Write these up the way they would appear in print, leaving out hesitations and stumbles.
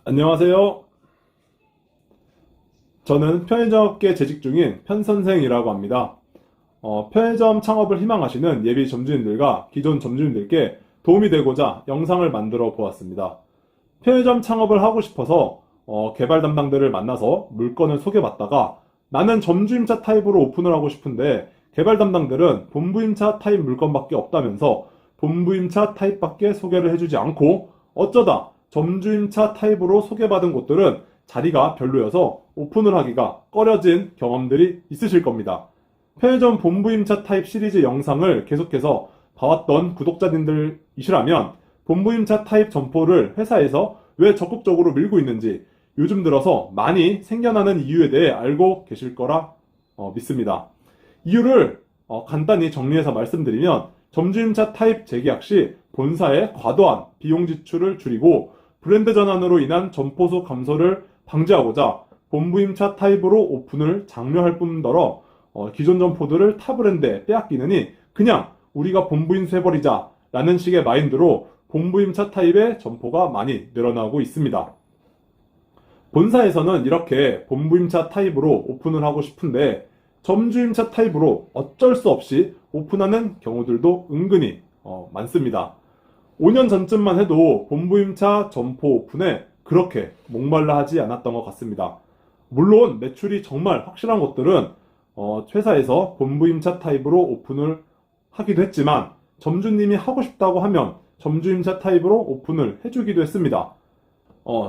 안녕하세요. 저는 편의점업계 재직 중인 편선생이라고 합니다. 편의점 창업을 희망하시는 예비 점주님들과 기존 점주님들께 도움이 되고자 영상을 만들어 보았습니다. 편의점 창업을 하고 싶어서 개발 담당들을 만나서 물건을 소개받다가 나는 점주임차 타입으로 오픈을 하고 싶은데 개발 담당들은 본부임차 타입 물건밖에 없다면서 본부임차 타입밖에 소개를 해주지 않고 어쩌다 점주임차 타입으로 소개받은 곳들은 자리가 별로여서 오픈을 하기가 꺼려진 경험들이 있으실 겁니다. 편의점 본부임차 타입 시리즈 영상을 계속해서 봐왔던 구독자님들이시라면 본부임차 타입 점포를 회사에서 왜 적극적으로 밀고 있는지 요즘 들어서 많이 생겨나는 이유에 대해 알고 계실 거라 믿습니다. 이유를 간단히 정리해서 말씀드리면 점주임차 타입 재계약 시 본사의 과도한 비용 지출을 줄이고 브랜드 전환으로 인한 점포수 감소를 방지하고자 본부임차 타입으로 오픈을 장려할 뿐더러 기존 점포들을 타 브랜드에 빼앗기느니 그냥 우리가 본부임수해버리자 라는 식의 마인드로 본부임차 타입의 점포가 많이 늘어나고 있습니다. 본사에서는 이렇게 본부임차 타입으로 오픈을 하고 싶은데 점주임차 타입으로 어쩔 수 없이 오픈하는 경우들도 은근히 많습니다. 5년 전쯤만 해도 본부임차 점포 오픈에 그렇게 목말라 하지 않았던 것 같습니다. 물론 매출이 정말 확실한 곳들은 회사에서 본부임차 타입으로 오픈을 하기도 했지만 점주님이 하고 싶다고 하면 점주임차 타입으로 오픈을 해주기도 했습니다.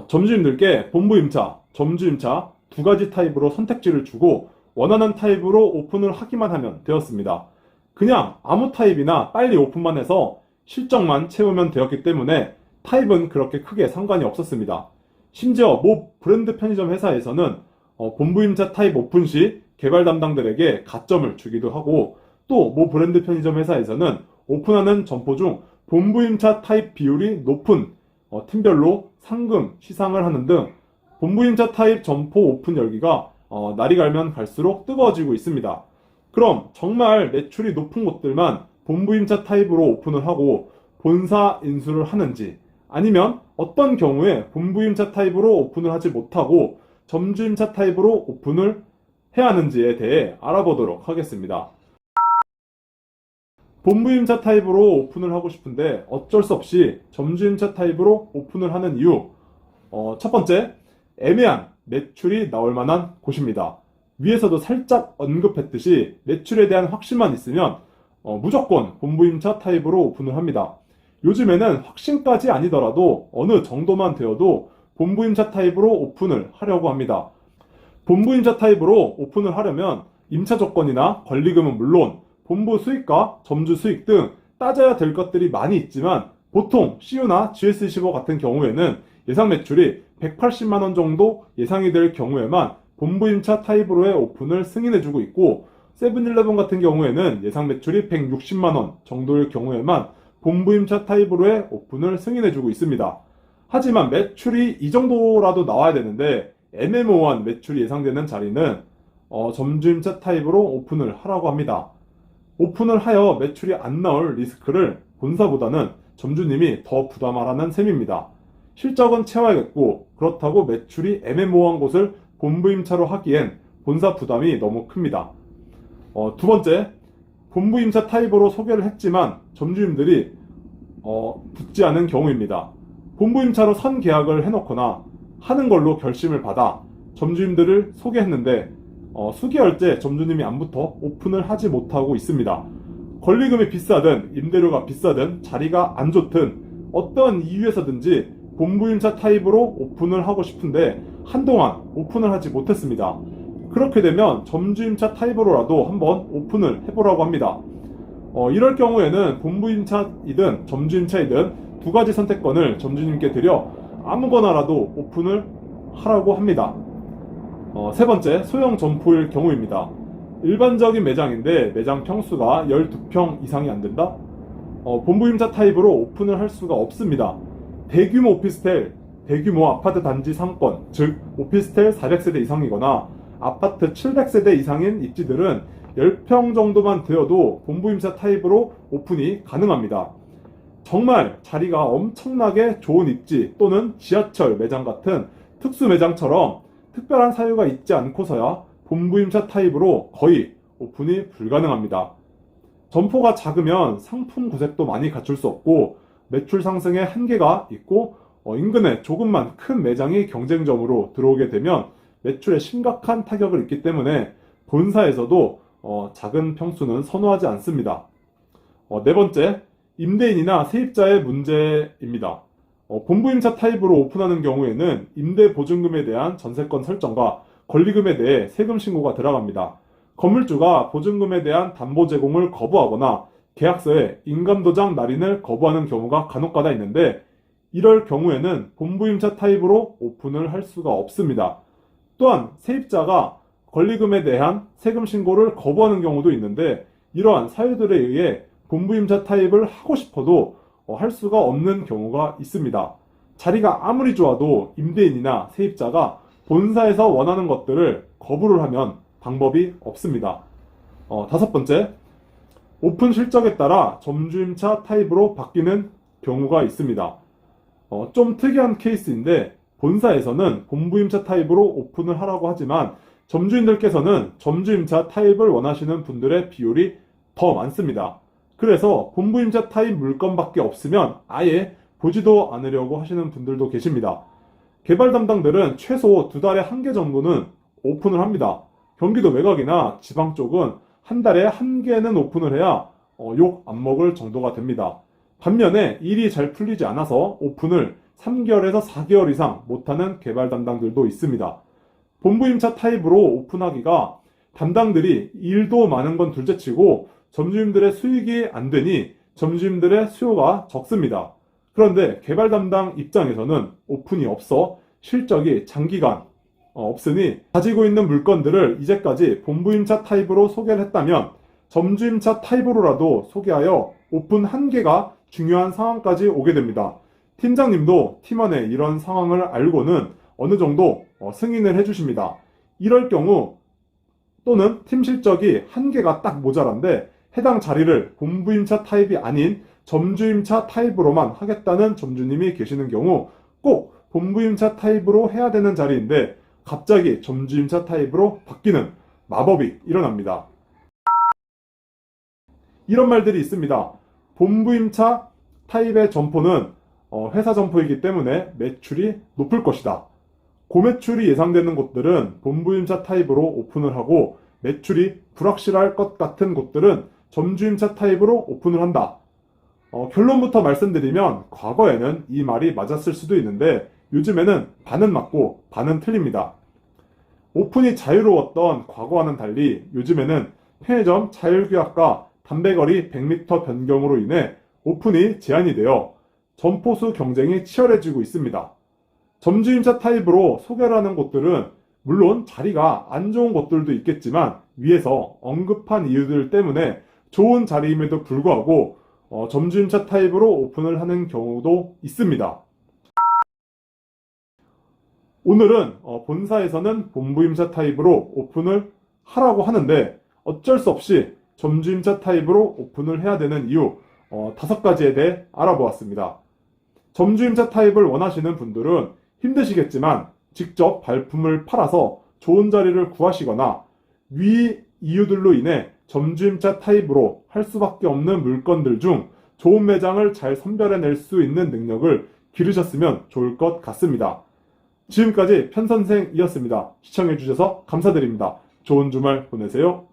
점주님들께 본부임차, 점주임차 두 가지 타입으로 선택지를 주고 원하는 타입으로 오픈을 하기만 하면 되었습니다. 그냥 아무 타입이나 빨리 오픈만 해서 실적만 채우면 되었기 때문에 타입은 그렇게 크게 상관이 없었습니다. 심지어 모 브랜드 편의점 회사에서는 본부임차 타입 오픈 시 개발 담당들에게 가점을 주기도 하고 또 모 브랜드 편의점 회사에서는 오픈하는 점포 중 본부임차 타입 비율이 높은 팀별로 상금 시상을 하는 등 본부임차 타입 점포 오픈 열기가 날이 갈면 갈수록 뜨거워지고 있습니다. 그럼 정말 매출이 높은 곳들만 본부임차 타입으로 오픈을 하고 본사 인수를 하는지 아니면 어떤 경우에 본부임차 타입으로 오픈을 하지 못하고 점주임차 타입으로 오픈을 해야 하는지에 대해 알아보도록 하겠습니다. 본부임차 타입으로 오픈을 하고 싶은데 어쩔 수 없이 점주임차 타입으로 오픈을 하는 이유 첫 번째, 애매한 매출이 나올 만한 곳입니다. 위에서도 살짝 언급했듯이 매출에 대한 확신만 있으면 무조건 본부임차 타입으로 오픈을 합니다. 요즘에는 확신까지 아니더라도 어느 정도만 되어도 본부임차 타입으로 오픈을 하려고 합니다. 본부임차 타입으로 오픈을 하려면 임차 조건이나 권리금은 물론 본부 수익과 점주 수익 등 따져야 될 것들이 많이 있지만 보통 CU나 GS15 같은 경우에는 예상 매출이 180만원 정도 예상이 될 경우에만 본부임차 타입으로의 오픈을 승인해주고 있고 세븐일레븐 같은 경우에는 예상 매출이 160만원 정도일 경우에만 본부임차 타입으로의 오픈을 승인해주고 있습니다. 하지만 매출이 이 정도라도 나와야 되는데 애매모호한 매출이 예상되는 자리는 점주임차 타입으로 오픈을 하라고 합니다. 오픈을 하여 매출이 안 나올 리스크를 본사보다는 점주님이 더 부담하라는 셈입니다. 실적은 채워야겠고 그렇다고 매출이 애매모호한 곳을 본부임차로 하기엔 본사 부담이 너무 큽니다. 두 번째, 본부임차 타입으로 소개를 했지만 점주님들이 붙지 않은 경우입니다. 본부임차로 선 계약을 해놓거나 하는 걸로 결심을 받아 점주님들을 소개했는데 수개월째 점주님이 안 붙어 오픈을 하지 못하고 있습니다. 권리금이 비싸든 임대료가 비싸든 자리가 안 좋든 어떤 이유에서든지 본부임차 타입으로 오픈을 하고 싶은데 한동안 오픈을 하지 못했습니다. 그렇게 되면 점주임차 타입으로라도 한번 오픈을 해보라고 합니다. 이럴 경우에는 본부임차이든 점주임차이든 두 가지 선택권을 점주님께 드려 아무거나라도 오픈을 하라고 합니다. 세 번째, 소형 점포일 경우입니다. 일반적인 매장인데 매장 평수가 12평 이상이 안 된다? 본부임차 타입으로 오픈을 할 수가 없습니다. 대규모 오피스텔, 대규모 아파트 단지 상권, 즉 오피스텔 400세대 이상이거나 아파트 700세대 이상인 입지들은 10평 정도만 되어도 본부임차 타입으로 오픈이 가능합니다. 정말 자리가 엄청나게 좋은 입지 또는 지하철 매장 같은 특수 매장처럼 특별한 사유가 있지 않고서야 본부임차 타입으로 거의 오픈이 불가능합니다. 점포가 작으면 상품 구색도 많이 갖출 수 없고 매출 상승에 한계가 있고 인근에 조금만 큰 매장이 경쟁점으로 들어오게 되면 매출에 심각한 타격을 입기 때문에 본사에서도 작은 평수는 선호하지 않습니다. 네 번째, 임대인이나 세입자의 문제입니다. 본부임차 타입으로 오픈하는 경우에는 임대 보증금에 대한 전세권 설정과 권리금에 대해 세금 신고가 들어갑니다. 건물주가 보증금에 대한 담보 제공을 거부하거나 계약서에 인감도장 날인을 거부하는 경우가 간혹가다 있는데 이럴 경우에는 본부임차 타입으로 오픈을 할 수가 없습니다. 또한 세입자가 권리금에 대한 세금 신고를 거부하는 경우도 있는데 이러한 사유들에 의해 본부임차 타입을 하고 싶어도 할 수가 없는 경우가 있습니다. 자리가 아무리 좋아도 임대인이나 세입자가 본사에서 원하는 것들을 거부를 하면 방법이 없습니다. 다섯 번째, 오픈 실적에 따라 점주임차 타입으로 바뀌는 경우가 있습니다. 좀 특이한 케이스인데 본사에서는 본부임차 타입으로 오픈을 하라고 하지만 점주인들께서는 점주임차 타입을 원하시는 분들의 비율이 더 많습니다. 그래서 본부임차 타입 물건밖에 없으면 아예 보지도 않으려고 하시는 분들도 계십니다. 개발 담당들은 최소 2달에 1개 정도는 오픈을 합니다. 경기도 외곽이나 지방 쪽은 한 달에 1개는 오픈을 해야 욕 안 먹을 정도가 됩니다. 반면에 일이 잘 풀리지 않아서 오픈을 3개월에서 4개월 이상 못하는 개발 담당들도 있습니다. 본부임차 타입으로 오픈하기가 담당들이 일도 많은 건 둘째치고 점주님들의 수익이 안 되니 점주님들의 수요가 적습니다. 그런데 개발 담당 입장에서는 오픈이 없어 실적이 장기간 없으니 가지고 있는 물건들을 이제까지 본부임차 타입으로 소개를 했다면 점주임차 타입으로라도 소개하여 오픈 1개가 중요한 상황까지 오게 됩니다. 팀장님도 팀원의 이런 상황을 알고는 어느 정도 승인을 해주십니다. 이럴 경우 또는 팀 실적이 1개가 딱 모자란데 해당 자리를 본부임차 타입이 아닌 점주임차 타입으로만 하겠다는 점주님이 계시는 경우 꼭 본부임차 타입으로 해야 되는 자리인데 갑자기 점주임차 타입으로 바뀌는 마법이 일어납니다. 이런 말들이 있습니다. 본부임차 타입의 점포는 회사 점포이기 때문에 매출이 높을 것이다. 고매출이 예상되는 곳들은 본부임차 타입으로 오픈을 하고 매출이 불확실할 것 같은 곳들은 점주임차 타입으로 오픈을 한다. 결론부터 말씀드리면 과거에는 이 말이 맞았을 수도 있는데 요즘에는 반은 맞고 반은 틀립니다. 오픈이 자유로웠던 과거와는 달리 요즘에는 편의점 자율규약과 담배거리 100m 변경으로 인해 오픈이 제한이 되어 점포수 경쟁이 치열해지고 있습니다. 점주임차 타입으로 소개를 하는 곳들은 물론 자리가 안 좋은 곳들도 있겠지만 위에서 언급한 이유들 때문에 좋은 자리임에도 불구하고 점주임차 타입으로 오픈을 하는 경우도 있습니다. 오늘은 본사에서는 본부임차 타입으로 오픈을 하라고 하는데 어쩔 수 없이 점주임차 타입으로 오픈을 해야 되는 이유 5가지에 대해 알아보았습니다. 점주임차 타입을 원하시는 분들은 힘드시겠지만 직접 발품을 팔아서 좋은 자리를 구하시거나 위 이유들로 인해 점주임차 타입으로 할 수밖에 없는 물건들 중 좋은 매장을 잘 선별해낼 수 있는 능력을 기르셨으면 좋을 것 같습니다. 지금까지 편선생이었습니다. 시청해주셔서 감사드립니다. 좋은 주말 보내세요.